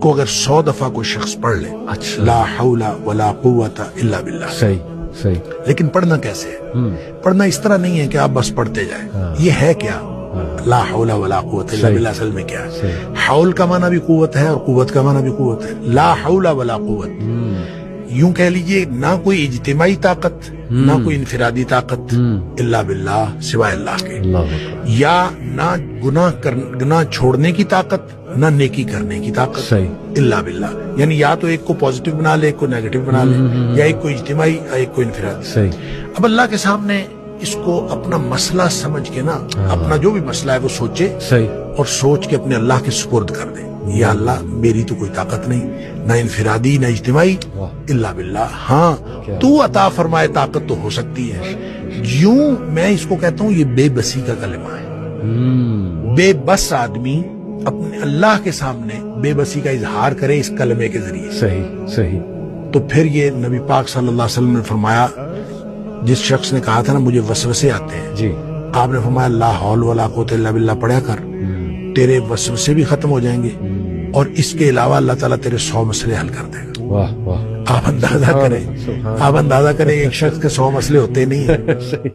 کو اگر 100 دفعہ کوئی شخص پڑھ لے، اچھا، لا حول ولا قوت الا باللہ، صحیح صحیح، لیکن پڑھنا کیسے ہے؟ پڑھنا اس طرح نہیں ہے کہ آپ بس پڑھتے جائیں، یہ ہے کیا؟ لا حول ولا قوت الا باللہ اصل میں کیا ہے؟ حول کا معنی بھی قوت ہے اور قوت کا معنی بھی قوت ہے. لا حول ولا قوت، یوں کہہ لیجئے نہ کوئی اجتماعی طاقت نہ کوئی انفرادی طاقت الا باللہ، سوائے اللہ کے، یا نہ گناہ چھوڑنے کی طاقت نہ نیکی کرنے کی طاقت الا باللہ. یعنی یا تو ایک کو پازیٹیو بنا لے، ایک کو نیگیٹو بنا لے، یا ایک کو اجتماعی یا ایک کو انفرادی. اب اللہ کے سامنے اس کو اپنا مسئلہ سمجھ کے نا، اپنا جو بھی مسئلہ ہے وہ سوچے اور سوچ کے اپنے اللہ کے سپرد کر دے. یا اللہ میری تو کوئی طاقت نہیں، نہ انفرادی نہ اجتماعی، الا باللہ. ہاں تو عطا فرمائے طاقت تو ہو سکتی ہے. یوں میں اس کو کہتا ہوں یہ بے بسی کا کلمہ ہے. بے بس آدمی اپنے اللہ کے سامنے بے بسی کا اظہار کرے اس کلمے کے ذریعے. صحیح صحیح. تو پھر یہ نبی پاک صلی اللہ علیہ وسلم نے فرمایا، جس شخص نے کہا تھا نا مجھے وسوسے آتے ہیں، جی آپ نے فرمایا لا حول ولا قوت الا باللہ پڑھا کر، تیرے وسوسے بھی ختم ہو جائیں گے اور اس کے علاوہ اللہ تعالیٰ تیرے 100 مسئلے حل کر دے گا. واہ واہ. آپ اندازہ کریں ایک شخص کے 100 مسئلے ہوتے نہیں ہیں.